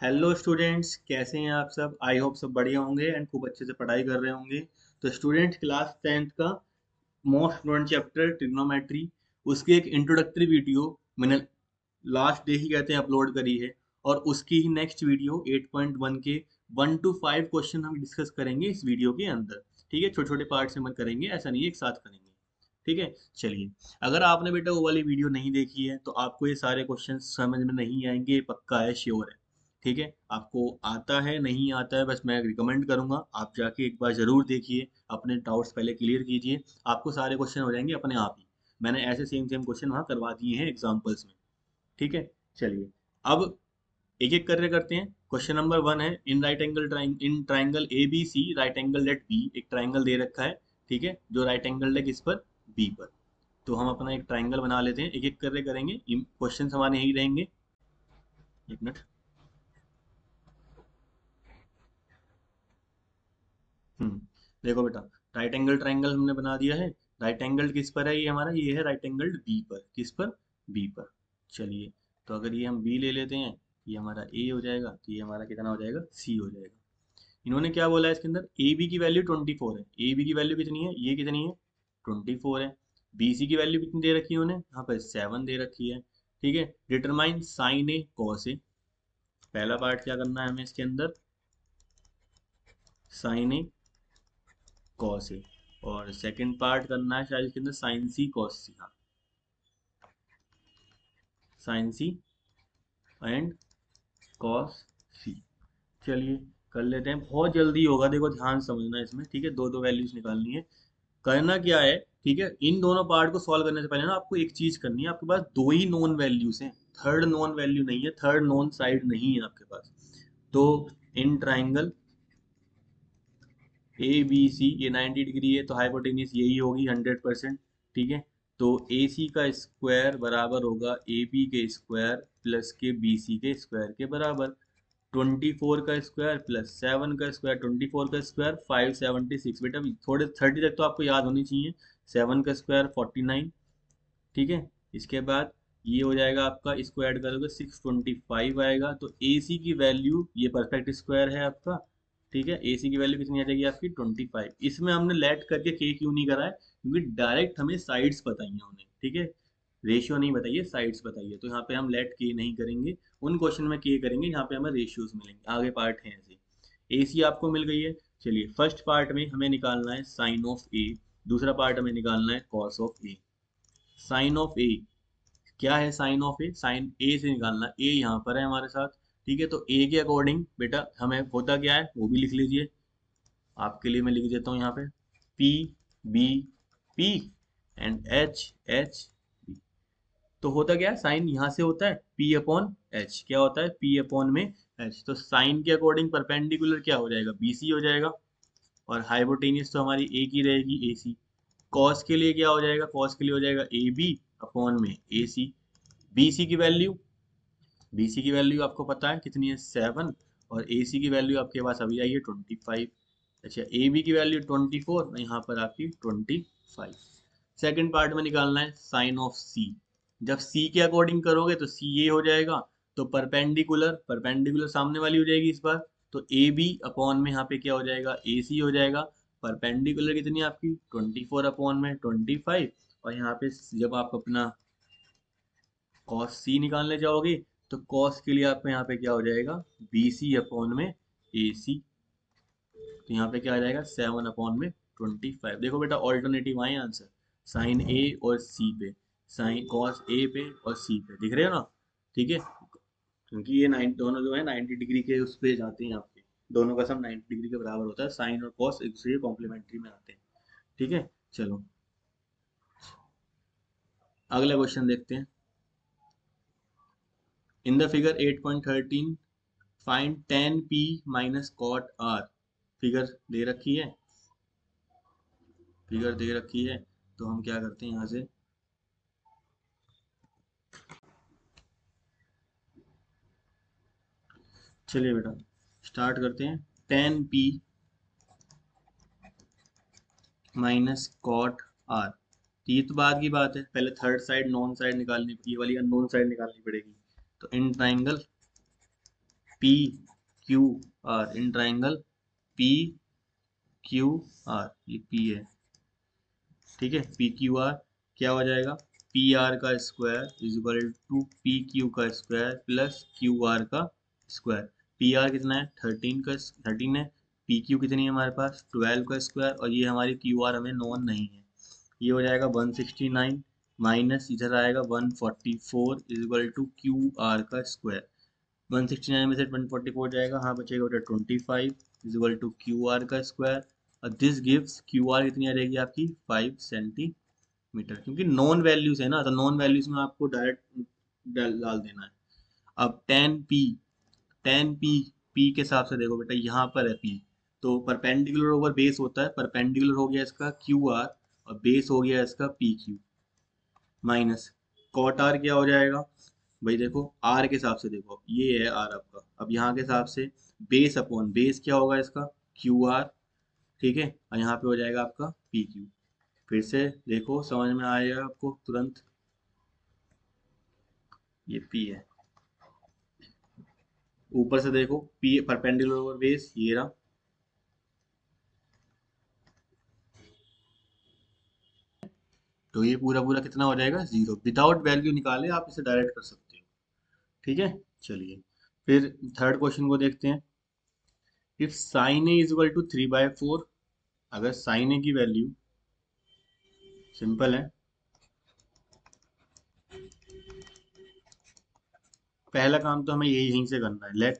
Hello students, कैसे हैं आप सब। आई होप सब बढ़िया होंगे एंड खूब अच्छे से पढ़ाई कर रहे होंगे। तो स्टूडेंट, क्लास 10th का मोस्ट इम्पोर्टेंट चैप्टर ट्रिग्नोमेट्री, उसकी एक इंट्रोडक्टरी वीडियो मैंने लास्ट डे ही कहते हैं अपलोड करी है। और उसकी ही नेक्स्ट वीडियो 8.1 के 1 to 5 क्वेश्चन हम डिस्कस करेंगे इस वीडियो के अंदर। ठीक है, छोटे छोटे पार्ट में करेंगे, ऐसा नहीं है एक साथ करेंगे। ठीक है, चलिए। अगर आपने बेटा वो वाली वीडियो नहीं देखी है तो आपको ये सारे क्वेश्चन समझ में नहीं आएंगे, पक्का है, श्योर है। ठीक है, आपको आता है नहीं आता है, बस मैं रिकमेंड करूंगा आप जाके एक बार जरूर देखिए, अपने डाउट्स पहले क्लियर कीजिए। आपको सारे क्वेश्चन हो जाएंगे अपने आप ही। मैंने ऐसे सेम सेम क्वेश्चन वहाँ करवा दिए हैं एग्जाम्पल्स में। ठीक है, चलिए। अब एक एक करके करते हैं। क्वेश्चन नंबर 1 है, in triangle A B C right angle at B. एक ट्राइंगल दे रखा है, ठीक है, जो राइट एंगल है किस पर, बी पर। तो हम अपना एक ट्राइंगल बना लेते हैं, एक एक करके करेंगे, क्वेश्चन हमारे यही रहेंगे। एक मिनट। हम्म देखो बेटा, राइट एंगल ट्राइंगल हमने बना दिया है। राइट एंगल किस पर है, ये हमारा ये है राइट एंगल बी पर। किस पर, बी पर। चलिए, तो अगर ये हम बी ले लेते हैं, ये हमारा ए हो जाएगा, तो ये हमारा कितना हो जाएगा, सी हो जाएगा। इन्होंने क्या बोला है इसके अंदर, ए बी की वैल्यू 24 है। ए बी की वैल्यू कितनी है, ये कितनी है, 24 है। बी सी की वैल्यू कितनी दे रखी है उन्हें, यहाँ पर 7 दे रखी है। ठीक है, determine sign A cos A. पहला पार्ट क्या करना है हमें इसके अंदर, साइन ए कॉस ए। और सेकंड पार्ट करना है शायद इसके अंदर साइन सी कॉस सी। हाँ, साइन सी एंड कॉस सी। चलिए, कर लेते हैं, बहुत जल्दी होगा, देखो ध्यान से समझना है इसमें। ठीक है, दो दो वैल्यूज निकालनी है। करना क्या है, ठीक है, इन दोनों पार्ट को सॉल्व करने से पहले ना आपको एक चीज करनी है। आपके पास दो ही नोन वैल्यूज हैं, थर्ड नोन वैल्यू नहीं है, थर्ड नोन साइड नहीं है आपके पास। तो इन ट्राइंगल ए बी सी, ये 90 डिग्री है तो हाइपोटेन्यूस यही होगी 100%। ठीक है, तो ए सी का स्क्वायर बराबर होगा ए बी के स्क्वायर प्लस के बी सी के स्क्वायर के बराबर। 24 का स्क्वायर प्लस 7 का स्क्वायर, 24 का स्क्वायर 576। बेटा थोड़े 30 तक तो आपको याद होनी चाहिए। 7 का स्क्वायर 49। ठीक है, इसके बाद ये हो जाएगा आपका, इसको ऐड करोगे 625 आएगा। तो ए सी की वैल्यू, ये परफेक्ट स्क्वायर है आपका। ठीक है, ए सी की वैल्यू कितनी आ जाएगी आपकी, 25। इसमें हमने लेट करके के क्यों नहीं करा है, क्योंकि डायरेक्ट हमें साइड्स बताइए उन्हें। ठीक है, रेशियो नहीं बताइए, साइड्स बताइए, तो यहाँ पे हम लेट के नहीं करेंगे। उन क्वेश्चन में के करेंगे यहाँ पे हमें रेशियोज मिलेंगे, आगे पार्ट है ऐसे। ए सी आपको मिल गई है। चलिए, फर्स्ट पार्ट में हमें निकालना है साइन ऑफ ए, दूसरा पार्ट हमें निकालना है cos of A. Sine of A क्या है, sine of A, sine A से निकालना, ए यहाँ पर है हमारे साथ। ठीक है, तो ए के अकॉर्डिंग बेटा हमें होता क्या है वो भी लिख लीजिए। आपके लिए मैं लिख देता हूँ यहाँ पे, P B P and H H B. तो होता क्या है, साइन यहाँ से होता है पी अपॉन एच, क्या होता है, पी अपॉन में एच। तो साइन के अकॉर्डिंग परपेंडिकुलर क्या हो जाएगा, बी सी हो जाएगा। और हाइपोटेनियस तो हमारी ए की रहेगी, ए सी। कॉस के लिए क्या हो जाएगा, कॉस के लिए हो जाएगा ए बी अपॉन में ए सी। बीसी की वैल्यू, बीसी की वैल्यू आपको पता है कितनी है, 7। और ए सी की वैल्यू आपके पास अभी आई है 25। अच्छा, ए बी की वैल्यू 24, यहाँ पर आपकी 25। सेकंड पार्ट में निकालना है साइन ऑफ सी। जब सी के अकॉर्डिंग करोगे तो सी ये हो जाएगा। तो परपेंडिकुलर, परपेंडिकुलर सामने वाली हो जाएगी इस बार। तो ए बी अपॉन में यहाँ पे क्या हो जाएगा, ए सी हो जाएगा। परपेंडिकुलर कितनी है आपकी, 24 अपॉन में 25। और यहाँ पे जब आप अपना कॉस सी निकालने जाओगे तो कॉस के लिए आपको यहाँ पे क्या हो जाएगा, बी सी अपॉन में ए सी। तो यहाँ पे क्या आ जाएगा, 7/में 25। देखो बेटा, ऑल्टरनेटिव आए आंसर, साइन ए और सी पे, साइन कॉस ए पे और सी पे, दिख रहे हो ना। ठीक है, क्योंकि ये नाइन दोनों जो है 90 डिग्री के उस पे जाते हैं आपके, दोनों का सम 90 डिग्री के बराबर होता है। साइन और कॉस एक दूसरे के कॉम्प्लीमेंट्री में आते हैं। ठीक है, चलो अगला क्वेश्चन देखते हैं। In the figure 8.13 find tan p minus cot r। Figure दे रखी है, फिगर दे रखी है। तो हम क्या करते हैं यहाँ से, चलिए बेटा स्टार्ट करते हैं। tan p minus cot r, ये तो बाद की बात है, पहले थर्ड साइड नॉन साइड निकालनी, ये वाली अननोन साइड निकालनी पड़ेगी। तो in triangle P Q R, in triangle P Q R, ये पी है, ठीक है, पी क्यू आर क्या हो जाएगा, पी आर का square is equal to P Q का स्क्वायर प्लस क्यू आर का स्क्वायर। पी आर कितना है, 13 है, पी क्यू कितनी है हमारे पास 12 का स्क्वायर, और ये हमारी क्यू आर हमें नॉन नहीं है, ये हो जाएगा 169 माइनस इधर आएगा 144 is equal to Q R का स्क्वायर। 169 में से 144 जाएगा, हाँ बचेगा बेटा 25 is equal to Q R का स्क्वायर, और दिस गिव्स क्यू आर कितनी आ रहेगी आपकी 5 सेंटीमीटर, क्योंकि नॉन वैल्यूज है ना, तो नॉन वैल्यूज में आपको डायरेक्ट डाल देना है। अब टेन पी पी के हिसाब से देखो बेटा, यहाँ पर है पी, तो परपेंडिकुलर ओवर बेस होता है, परपेंडिकुलर हो गया इसका क्यू आर और बेस हो गया इसका P Q, minus cot R क्या हो जाएगा भाई, देखो आर के हिसाब से देखो, ये है आर आपका, अब यहाँ के हिसाब से बेस अपॉन बेस क्या होगा इसका क्यू आर, ठीक है, और यहाँ पे हो जाएगा आपका पी क्यू। फिर से देखो समझ में आएगा आपको तुरंत, ये पी है, ऊपर से देखो पी परपेंडिकुलर ओवर बेस ये रहा, तो ये पूरा पूरा कितना हो जाएगा जीरो, विदाउट वैल्यू निकाले आप इसे डायरेक्ट कर सकते हो, ठीक है। चलिए फिर थर्ड क्वेश्चन को देखते हैं। If sine A is equal to 3/4, अगर साइन ए की वैल्यू, सिंपल है, पहला काम तो हमें यही यहीं से करना है, लेट,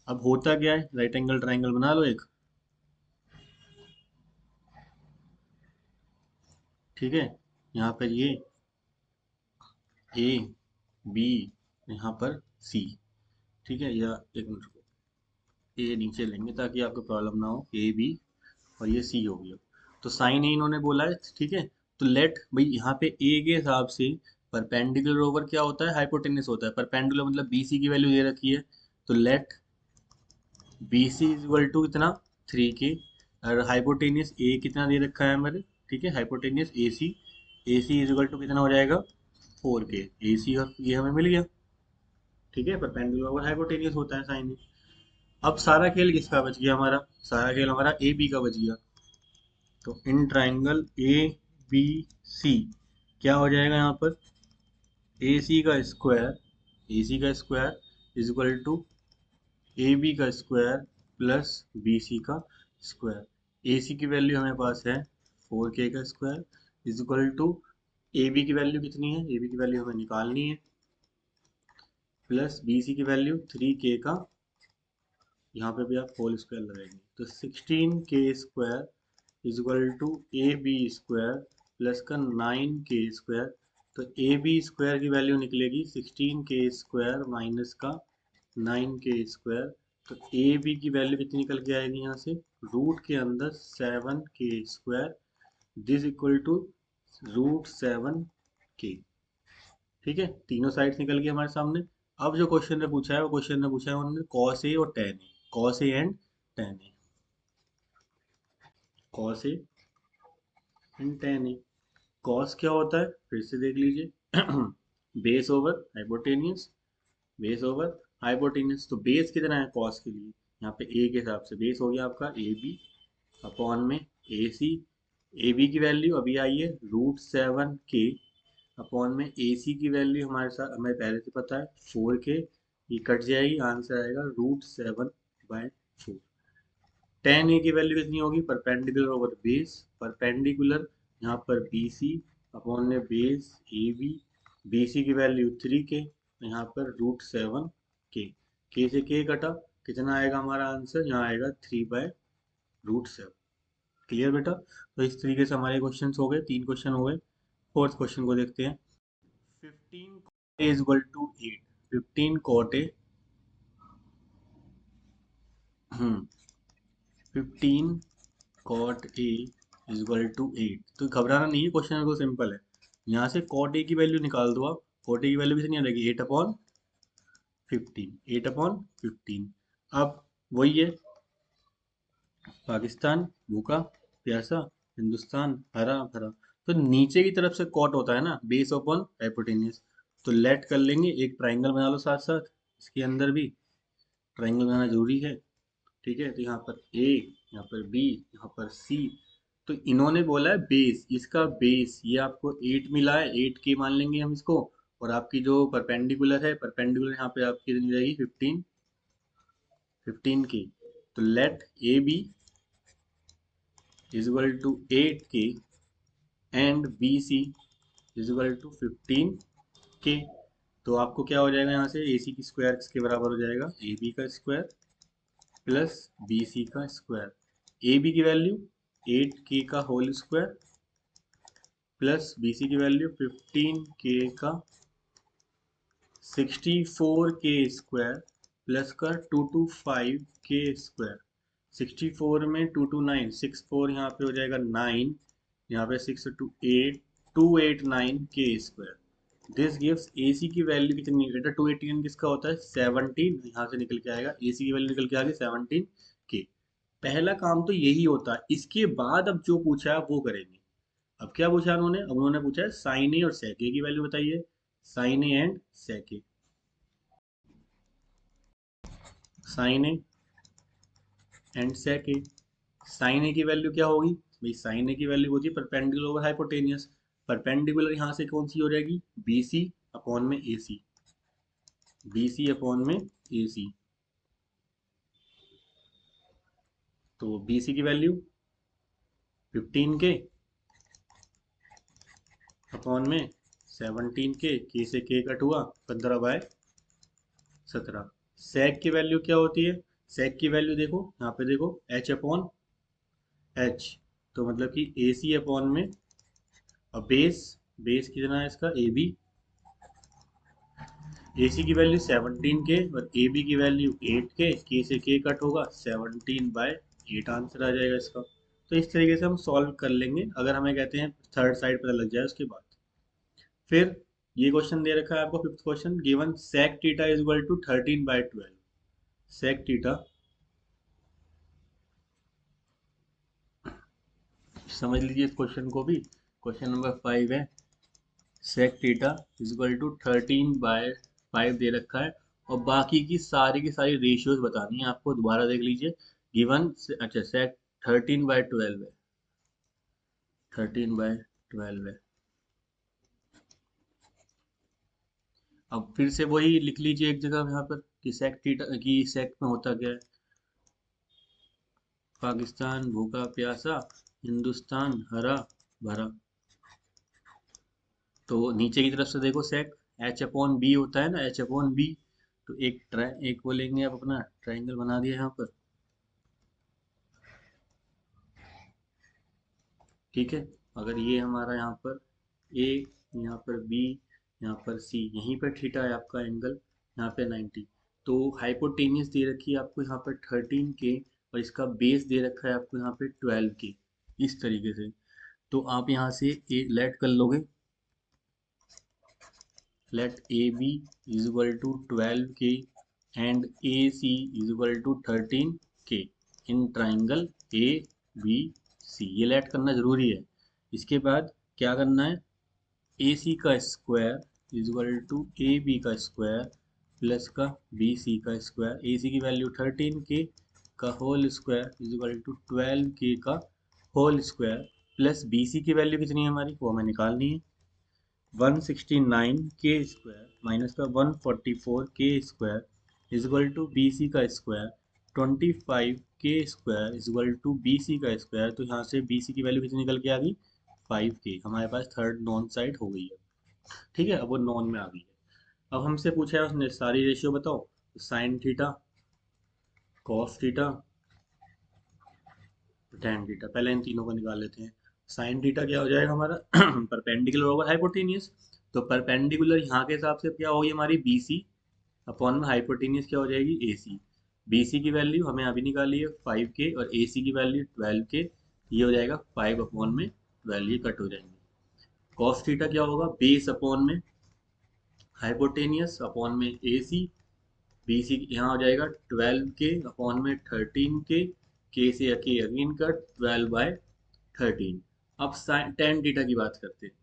अब होता क्या है, राइट एंगल ट्राइंगल बना लो एक, ठीक है, यहाँ पर ये ए बी, यहाँ पर सी, ठीक है, या एक मिनट को ए नीचे लेंगे ताकि आपको प्रॉब्लम ना हो, ए बी और ये सी हो गया, तो साइन ए इन्होंने बोला है, ठीक है, तो लेट भाई यहाँ पे ए के हिसाब से परपेंडिकुलर ओवर क्या होता है हाइपोटेन्यूस होता है, परपेंडिकुलर मतलब बी सी की वैल्यू दे रखी है, तो let B C is equal to कितना 3 के, और हाइपोटेनियस ए कितना दे रखा है हमारे, ठीक है, hypotenuse A C is equal to कितना हो जाएगा 4 के, ए सी और ये हमें मिल गया, ठीक है, परपेंडिकुलर और हाइपोटेनियस होता है साइन ए। अब सारा खेल किसका बच गया हमारा, सारा खेल हमारा ए बी का बच गया, तो इन ट्राइंगल ए बी सी क्या हो जाएगा यहाँ पर, ए सी का स्क्वायर, ए सी का square is equal to A B का स्क्वायर प्लस बी सी का स्क्वायर। ए सी की वैल्यू हमें पास है 4 के का square is equal to A B की वैल्यू कितनी है, ए बी की वैल्यू हमें निकालनी है, प्लस बी सी की वैल्यू 3 के का, यहाँ पे भी आप होल स्क्वायर लगाएंगे, तो 16 के square is equal to A B square plus का 9 के स्क्वायर, तो ए बी स्क्वायर की वैल्यू निकलेगी 16 के स्क्वायर माइनस का 9 के स्क्वायर, तो ए बी की वैल्यू कितनी निकल के आएगी यहाँ से, रूट के अंदर 7 के स्क्वायर, दिस इक्वल टू √7 के, ठीक है, तीनों साइड्स निकल गए हमारे सामने। अब जो क्वेश्चन ने पूछा है वो क्वेश्चन ने पूछा है उन्होंने कॉस ए और ten A, cos A and ten A, cos A and ten A, cos क्या होता है फिर से देख लीजिए base over hypotenuse, base over hypotenuse, तो बेस कितना है कॉस के लिए, यहाँ पे ए के हिसाब से बेस हो गया आपका ए बी अपॉन में ए सी, ए बी की वैल्यू अभी आई है √7 के अपॉन में ए सी की वैल्यू हमारे साथ हमें पहले से पता है 4 के, ये कट जाएगी, आंसर आएगा √7/4। टेन ए की वैल्यू कितनी होगी, परपेंडिकुलर ओवर बेस, परपेंडिकुलर यहाँ पर बी सी अपॉन में base A B, B C की वैल्यू 3 के, यहाँ पर √7 के से कटा, कितना आएगा हमारा आंसर, यहाँ आएगा 3/√7। क्लियर बेटा, तो इस तरीके से हमारे क्वेश्चन हो गए, 3 क्वेश्चन हो गए। फोर्थ क्वेश्चन को देखते हैं। 15 is equal to 8, 15 cot A, 15 cot A is equal to 8, तो घबराना नहीं है, क्वेश्चन बिल्कुल सिंपल है, यहाँ से कॉट ए की वैल्यू निकाल दो आप, कॉट ए की वैल्यू कितनी आ जाएगी 8/15, 8/15। अब वही है, पाकिस्तान भूखा प्यासा, हिंदुस्तान हरा भरा, तो नीचे की तरफ से कॉट होता है ना बेस अपॉन हाइपोटेनियस, तो लेट कर लेंगे, एक ट्राइंगल बना लो साथ साथ इसके अंदर भी, ट्राइंगल बनाना जरूरी है। ठीक है, तो यहाँ पर ए, यहाँ पर बी, यहाँ पर सी। तो इन्होंने बोला है बेस, इसका बेस ये आपको 8 मिला है, 8 के मान लेंगे हम इसको। और आपकी जो परपेंडिकुलर है, परपेंडिकुलर यहाँ पे आपकी कितनी रहेगी 15, 15 की। तो let A B is equal to 8 के and B C is equal to 15 के। तो आपको क्या हो जाएगा यहाँ से, ए सी की स्क्वायर किसके बराबर हो जाएगा, ए बी का स्क्वायर प्लस बी सी का स्क्वायर। ए बी की वैल्यू 8 के का whole square plus B C की वैल्यू 15 के का 64 के स्क्वायर प्लस का 225 के स्क्वायर। 64 में 2 टू 9, 64 यहाँ पे हो जाएगा 9, यहाँ पे 6 टू 8, 289 के स्क्वायर। दिस गिव्स ए सी की वैल्यू कितनी, बेटा 289 किसका होता है 17, यहाँ से निकल के आएगा ए सी की वैल्यू निकल के आ गई 17 के। पहला काम तो यही होता है, इसके बाद अब जो पूछा है वो करेंगे। अब क्या पूछा उन्होंने, अब उन्होंने पूछा है साइन ए और सेक ए की वैल्यू बताइए, sine A and sec A. Sine A and sec A. Sine A की वैल्यू क्या होगी भाई, साइन ए की वैल्यू होती है परपेंडिकुलर ओवर हाइपोटेनियस। परपेंडिकुलर यहाँ से कौन सी हो जाएगी, बी सी अपॉन में ए सी, बी सी अपॉन में ए सी। तो बी सी की वैल्यू 15 के अपॉन में 17 के से के कट हुआ 15/17। सेक की वैल्यू क्या होती है, सेक की वैल्यू देखो यहाँ पे देखो एच अपॉन एच। तो मतलब कि ए सी अपॉन में, और बेस, बेस कितना है इसका ए बी। ए सी की वैल्यू 17 के और ए बी की वैल्यू 8 के से के कट होगा 17/8 आंसर आ जाएगा इसका। तो इस तरीके से हम सॉल्व कर लेंगे, अगर हमें कहते हैं थर्ड साइड पता लग जाए उसके बाद। फिर ये क्वेश्चन दे रखा है आपको, fifth question, given sec theta is equal to 13/12। Sec theta, समझ लीजिए इस क्वेश्चन को भी, क्वेश्चन नंबर 5 है। Sec theta is equal to 13/5 दे रखा है, और बाकी की सारी रेशियोज बतानी है आपको, दोबारा देख लीजिए। गिवन, अच्छा सेक 13/12 है, 13/12 है। अब फिर से वही लिख लीजिए एक जगह यहाँ पर कि सेक थीटा की सेक में होता क्या है, पाकिस्तान भूखा प्यासा, हिंदुस्तान हरा भरा। तो नीचे की तरफ से देखो सेक एच अपॉन बी होता है ना, एच अपॉन बी। तो एक वो लेंगे आप, अपना ट्राइंगल बना दिया यहाँ पर। ठीक है, अगर ये हमारा यहाँ पर ए, यहाँ पर बी, यहाँ पर सी, यहीं पर थीटा है आपका एंगल, यहाँ पे 90। तो हाइपोटेनियस दे रखी है आपको यहाँ पर 13 के, और इसका बेस दे रखा है आपको यहाँ पे 12 के, इस तरीके से। तो आप यहाँ से ए लेट कर लोगे, let AB is equal to 12K and AC is equal to 13K in triangle ABC। ये लेट करना जरूरी है। इसके बाद क्या करना है, AC का square is equal to AB का स्क्वायर प्लस का BC का स्क्वायर। AC की वैल्यू 13K का whole square is equal to 12K का होल स्क्वायर प्लस BC की वैल्यू कितनी है हमारी, वो हमें निकालनी है। 169 के स्क्वायर माइनस का 144 के square is equal to B C का स्क्वायर, 25 के square is equal to B C का स्क्वायर। तो यहाँ से बी सी की वैल्यू कितनी निकल के आ गई, 5 के। हमारे पास थर्ड नॉन साइड हो गई है। ठीक है, अब वो नॉन में आ गई है। अब हमसे पूछा है उसने सारी रेशियो बताओ, sine theta, cos theta, tan theta. पहले इन तीनों को निकाल लेते हैं। साइन थीटा क्या हो जाएगा हमारा परपेंडिकुलर ओवर हाइपोटेनियस। तो परपेंडिकुलर यहाँ के हिसाब से क्या होगी हमारी, बी सी अपॉन में हाइपोटेनियस क्या हो जाएगी, ए सी। बी सी की वैल्यू हमें अभी निकाली है 5 के, और ए सी की वैल्यू 12 के। ये हो जाएगा 5 अपॉन में 12, ये कट हो जाएंगे। कॉस थीटा क्या होगा, बेस अपॉन में हाइपोटेनियस अपॉन में ए सी। बी सी यहाँ हो जाएगा 12 के अपॉन में 13 के से अगेन कट 12/13। अब टेन थीटा की बात करते हैं।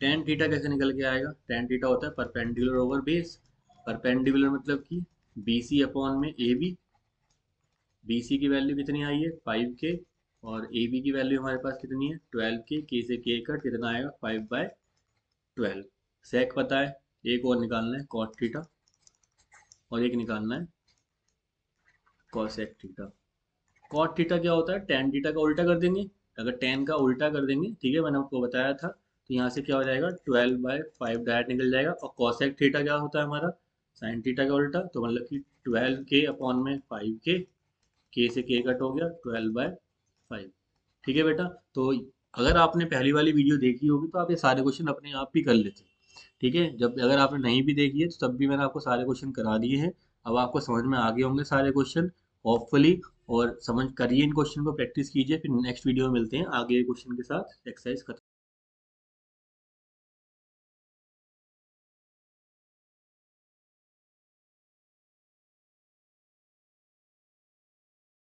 टेन थीटा कैसे निकल के आएगा, टेन थीटा होता है परपेंडिकुलर ओवर बेस। परपेंडिकुलर मतलब कि बी सी अपॉन में ए बी। बी सी की वैल्यू कितनी आई है 5k, और ए बी की वैल्यू हमारे पास कितनी है 12k। के से के कट कितना आएगा 5/12। सेक पता है, एक और निकालना है कॉट थीटा, और एक निकालना है कॉसेक थीटा। कॉट थीटा क्या होता है, टेन थीटा का उल्टा कर देंगे। अगर टेन का उल्टा कर देंगे, ठीक है, मैंने आपको बताया था, तो यहाँ से क्या हो जाएगा 12/5 डायरेक्ट निकल जाएगा। और कॉसेक थीटा क्या होता है हमारा, साइन थीटा का उल्टा, तो मतलब कि 12k अपॉन में 5k, के से के कट हो गया 12/5। ठीक है बेटा। तो अगर आपने पहली वाली वीडियो देखी होगी तो आप ये सारे क्वेश्चन अपने आप भी कर लेते। ठीक है, जब अगर आपने नहीं भी देखी है तो तब भी मैंने आपको सारे क्वेश्चन करा दिए हैं। अब आपको समझ में आ गए होंगे सारे क्वेश्चन, होपफुली। और समझ करिए इन क्वेश्चन को, प्रैक्टिस कीजिए, फिर नेक्स्ट वीडियो में मिलते हैं आगे क्वेश्चन के साथ। एक्सरसाइज खत्म।